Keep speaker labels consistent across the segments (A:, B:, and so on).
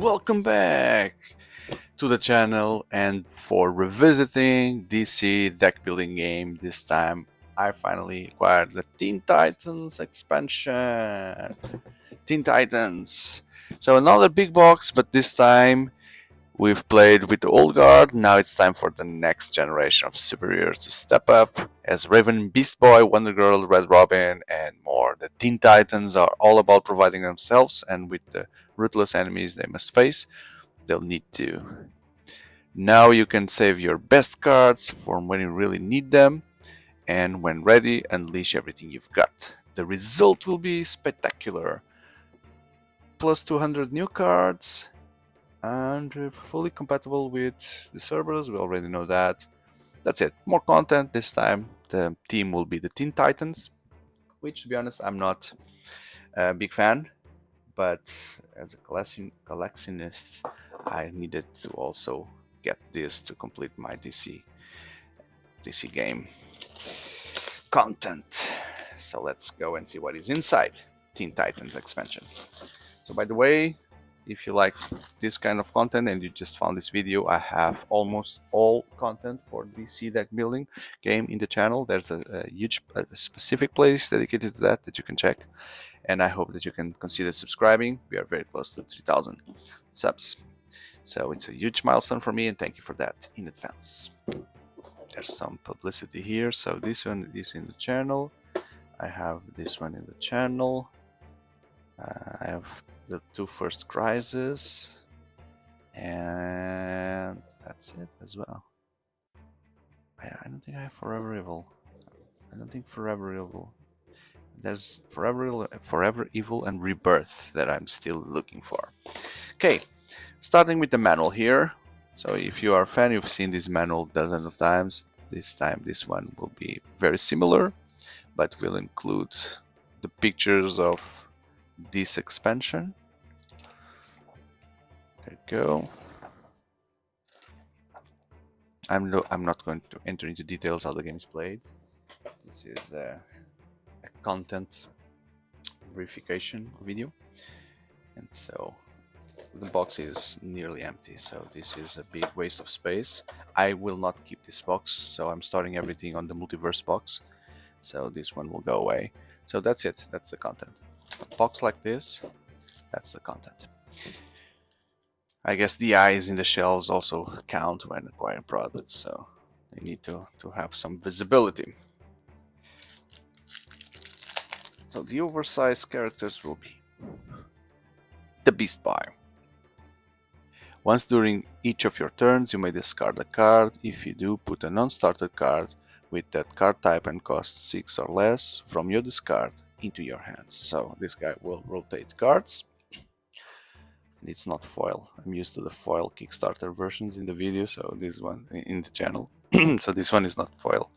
A: welcome back to the channel and for revisiting DC deck building game. This time I finally acquired the Teen Titans expansion. Teen Titans. So another big box, but this time we've played with the old guard. Now it's time for the next generation of superheroes to step up as Raven, Beast Boy, Wonder Girl, Red Robin, and more. The Teen Titans are all about providing themselves, and with the ruthless enemies they must face, they'll need to. Now you can save your best cards for when you really need them, and when ready, unleash everything you've got. The result will be spectacular. Plus 200 new cards, and fully compatible with the servers. We already know that. That's it. More content this time. The team will be the Teen Titans, which, to be honest, I'm not a big fan. But as a collectionist, I needed to also get this to complete my DC game content. So let's go and see what is inside Teen Titans expansion. So by the way, if you like this kind of content and you just found this video, I have almost all content for DC deck building game in the channel. There's a huge specific place dedicated to that you can check, and I hope that you can consider subscribing. We are very close to 3,000 subs, so it's a huge milestone for me, and thank you for that in advance. There's some publicity here. So this one is in the channel. I have this one in the channel. I have the two first crises, and that's it as well. I don't think I have Forever Evil. I don't think Forever Evil. There's Forever Evil and Rebirth that I'm still looking for. Okay, starting with the manual here. So if you are a fan, you've seen this manual dozens of times. This time this one will be very similar, but will include the pictures of this expansion. There you go. I'm not going to enter into details how the game is played. This is a content verification video, and so the box is nearly empty, so this is a big waste of space. I will not keep this box, so I'm starting everything on the multiverse box, so this one will go away. So that's it, that's the content. A box like this, that's the content. I guess the eyes in the shells also count when acquiring products, so they need to have some visibility. So the oversized characters will be the Beast Boy. Once during each of your turns, you may discard a card. If you do, put a non-starter card with that card type and cost 6 or less from your discard into your hands. So this guy will rotate cards. And it's not foil. I'm used to the foil Kickstarter versions in the video, so this one in the channel. So this one is not foil,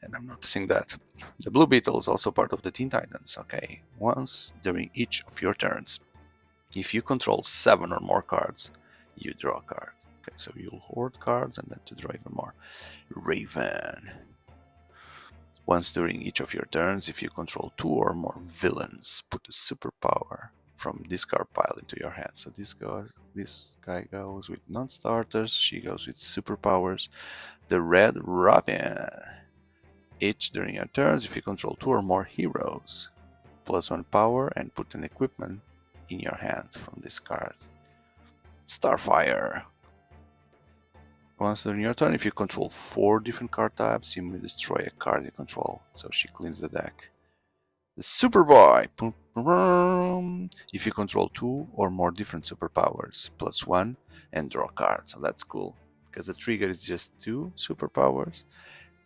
A: and I'm noticing that. The Blue Beetle is also part of the Teen Titans. Okay, once during each of your turns, if you control 7 or more cards, you draw a card. Okay, so you'll hoard cards and then to draw even more. Raven. Once during each of your turns, if you control 2 or more villains, put a superpower from discard pile into your hand. So this guy goes with non-starters, she goes with superpowers. The Red Robin. Each during your turns, if you control 2 or more heroes, +1 power and put an equipment in your hand from this card. Starfire. Once during your turn, if you control 4 different card types, you may destroy a card you control. So she cleans the deck. The Superboy. If you control 2 or more different superpowers, +1 and draw a card. So that's cool, because the trigger is just 2 superpowers,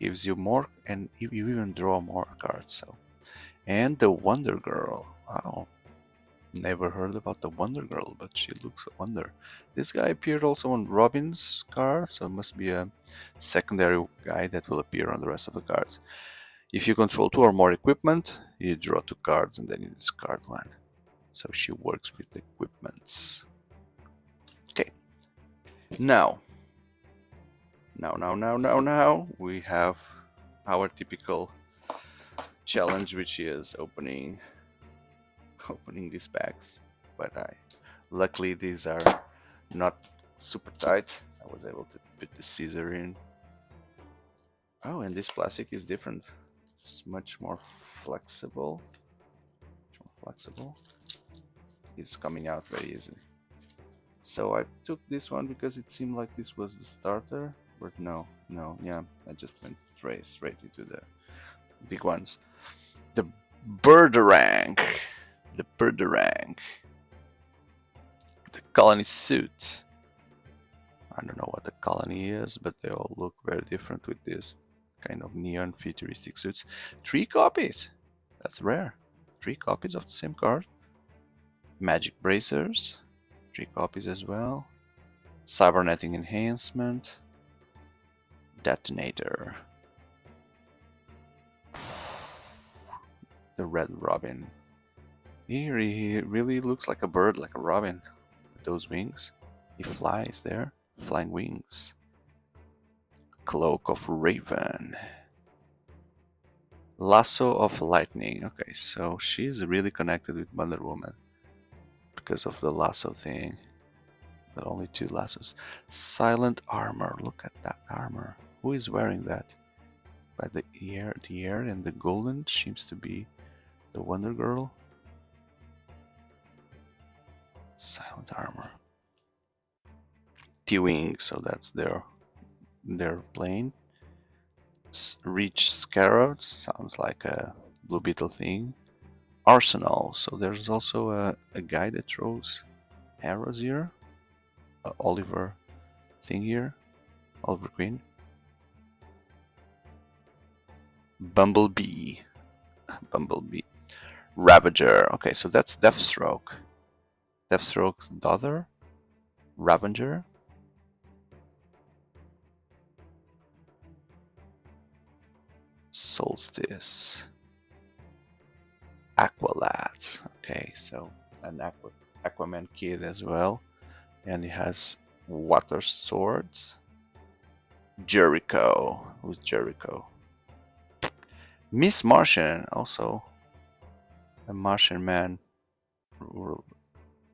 A: gives you more, and you even draw more cards. So, and the Wonder Girl. Wow. Never heard about the Wonder Girl, but she looks a wonder. This guy appeared also on Robin's card, so it must be a secondary guy that will appear on the rest of the cards. If you control 2 or more equipment, you draw 2 cards and then you discard 1. So she works with equipments. Okay. Now we have our typical challenge, which is opening these packs, but I Luckily, these are not super tight. I was able to put the scissor in. Oh, and this plastic is different. It's much more flexible. Much more flexible. It's coming out very easily. So I took this one because it seemed like this was the starter, but no, yeah, I just went straight into the big ones. The Birdarang, the Birdarang, the colony suit. I don't know what the colony is, but they all look very different with this kind of neon futuristic suits. 3 copies, that's rare. 3 copies of the same card. Magic bracers, 3 copies as well. Cybernetic enhancement. Detonator. The Red Robin. Here he really looks like a bird, like a robin. With those wings. He flies there. Flying wings. Cloak of Raven. Lasso of Lightning. Okay, so she's really connected with Wonder Woman because of the lasso thing. But only 2 lassos. Silent armor. Look at that armor. Who is wearing that? By the ear and the golden seems to be the Wonder Girl. Silent armor. T-wing, so that's their plane. Reach Scarab, sounds like a Blue Beetle thing. Arsenal, so there's also a guy that throws arrows here. Oliver thing here. Oliver Queen. Bumblebee. Bumblebee. Ravager. Okay, so that's Deathstroke. Deathstroke's daughter. Ravager. Solstice. Aqualad. Okay, so an Aquaman kid as well. And he has water swords. Jericho. Who's Jericho? Miss Martian, also a Martian man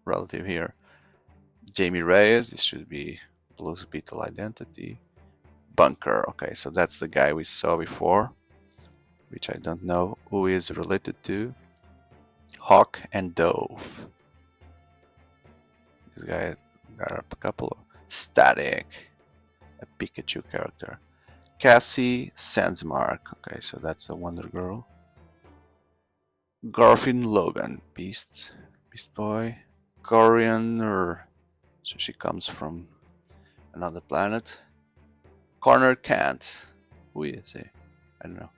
A: relative here. Jamie Reyes, this should be Blue Beetle identity. Bunker, okay, so that's the guy we saw before, which I don't know who is related to. Hawk and Dove. This guy got a couple of Static, a Pikachu character. Cassie Sandsmark, okay, so that's the Wonder Girl. Garfin Logan, Beast Boy. Coriander, so she comes from another planet. Corner Kent, who is he? I don't know.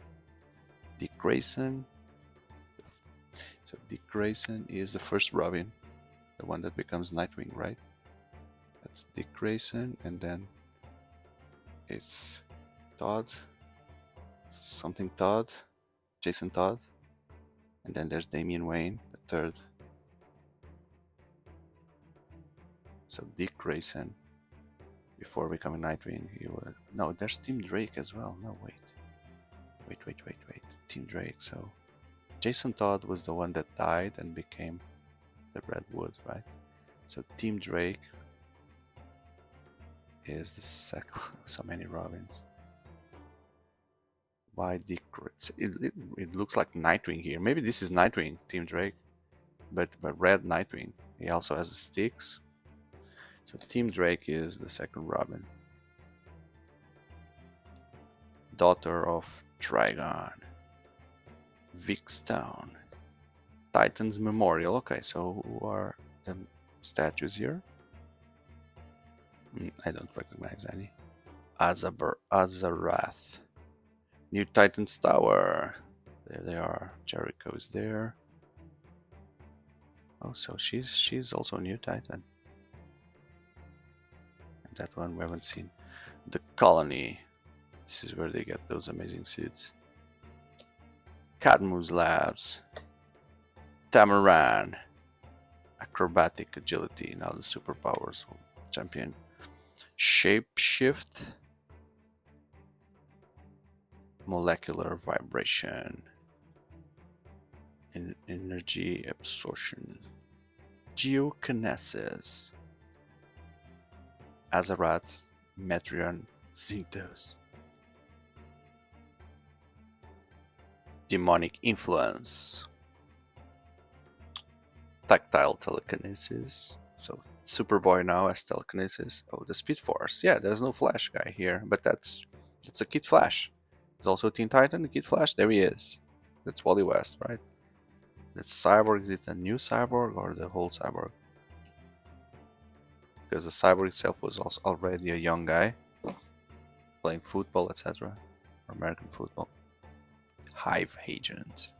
A: Dick Grayson. So Dick Grayson is the first Robin, the one that becomes Nightwing, right? That's Dick Grayson, and then it's Todd, something Todd, Jason Todd, and then there's Damian Wayne, the third. So Dick Grayson, before becoming Nightwing, he was... No, there's Tim Drake as well. No, wait. Tim Drake, so... Jason Todd was the one that died and became the Redwood, right? So Tim Drake is the second... So many Robins. Why Dick Grayson? It looks like Nightwing here. Maybe this is Nightwing, Tim Drake. But Red Nightwing. He also has the sticks. So Tim Drake is the second Robin. Daughter of Trigon. Vic Stone. Titan's Memorial. Okay, so who are the statues here? I don't recognize any. Azarath. New Titan's Tower. There they are. Jericho is there. Oh, so she's also a new Titan. And that one we haven't seen. The Colony. This is where they get those amazing suits. Cadmus Labs. Tamaran. Acrobatic Agility. Now the superpowers champion. Shapeshift. Molecular Vibration. Energy Absorption. Geokinesis, Azarat, Metreon, Zinthos. Demonic Influence, Tactile Telekinesis. So Superboy now has telekinesis. Oh, the Speed Force. Yeah, there's no Flash guy here, but that's a Kid Flash. There's also Teen Titan, the Kid Flash. There he is. That's Wally West, right? That's Cyborg. Is it a new Cyborg or the whole Cyborg? Because the Cyborg itself was also already a young guy playing football, etc. American football. Hive Agent.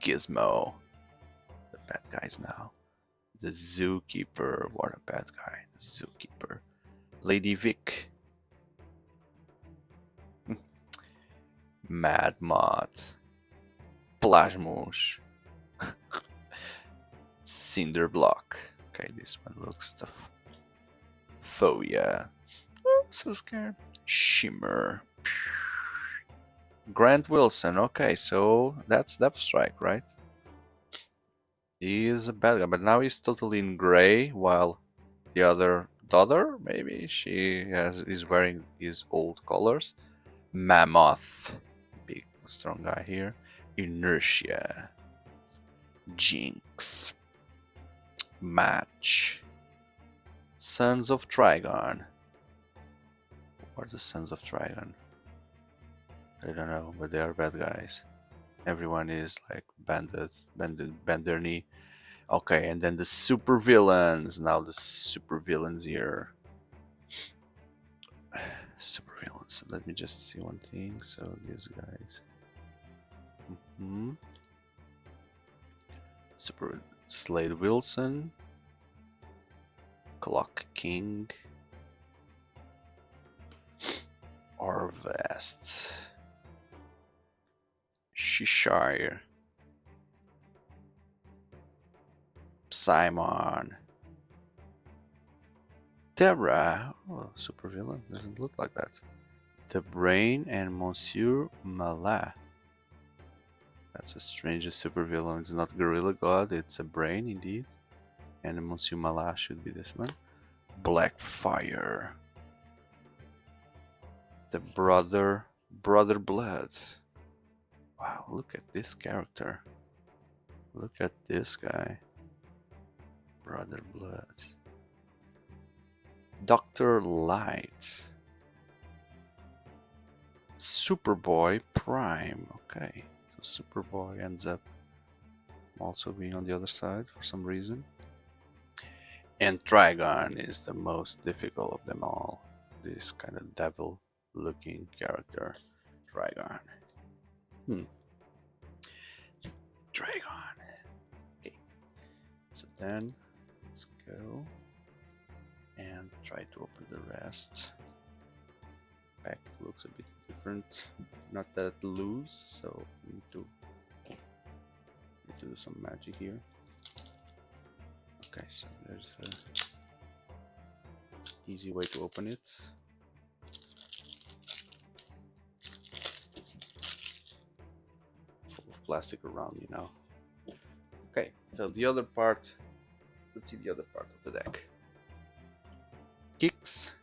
A: Gizmo. The bad guys now. The Zookeeper. What a bad guy. The Zookeeper. Lady Vic. Mad Moth. Plasmos. Cinderblock. Okay, this one looks tough. Foya. Oh, so scared. Shimmer. Grant Wilson. Okay, so that's Deathstrike, right? He is a bad guy, but now he's totally in gray, while the other daughter, maybe is wearing his old colors. Mammoth, big strong guy here. Inertia, Jinx, Match, Sons of Trigon. What are the Sons of Trigon? I don't know, but they are bad guys. Everyone is like bend their knee. Okay, and then the super villains. Now the super villains here. Super villains. Let me just see one thing. So these guys. Super Slade Wilson. Clock King. Orvest. Cheshire. Simon. Terra. Oh, super villain. Doesn't look like that. The Brain and Monsieur Malat. That's the strangest super villain. It's not Gorilla God, it's a Brain indeed. And Monsieur Malat should be this one. Blackfire. The Brother Blood. Wow, look at this character. Look at this guy. Brother Blood. Dr. Light. Superboy Prime. Okay, so Superboy ends up also being on the other side for some reason. And Trigon is the most difficult of them all. This kind of devil looking character. Trigon. Trigon. Okay, so then let's go and try to open the rest. Pack looks a bit different, not that loose, so we need to do some magic here. Okay, so there's a easy way to open it. Full of plastic around, you know. Okay, so the other part, let's see the other part of the deck. Kicks,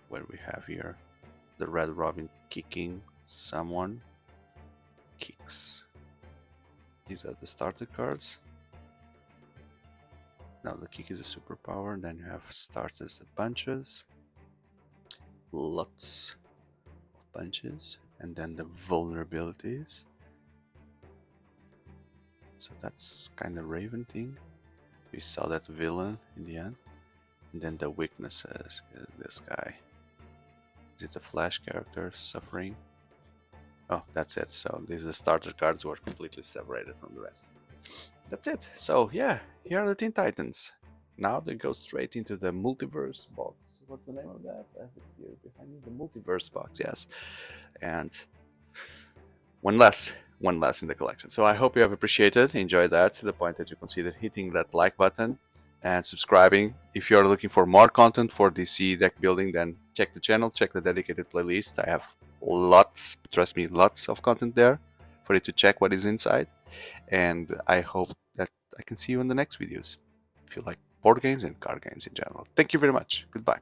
A: where we have here the Red Robin kicking someone. Kicks. These are the starter cards. Now the kick is a superpower, and then you have starters and punches. Lots of punches, and then the vulnerabilities. So that's kind of Raven thing. We saw that villain in the end. And then the weaknesses is this guy. Is it a Flash character suffering? Oh, that's it. So these are the starter cards were completely separated from the rest. That's it. So yeah, here are the Teen Titans. Now they go straight into the multiverse box. What's the name of that? I have it here behind me. The multiverse box, yes. And one less in the collection. So I hope you have appreciated, enjoyed that to the point that you considered hitting that like button and subscribing. If you're looking for more content for DC deck building, then check the channel, check the dedicated playlist. I have lots, trust me, lots of content there for you to check what is inside. And I hope that I can see you in the next videos if you like board games and card games in general. Thank you very much. Goodbye.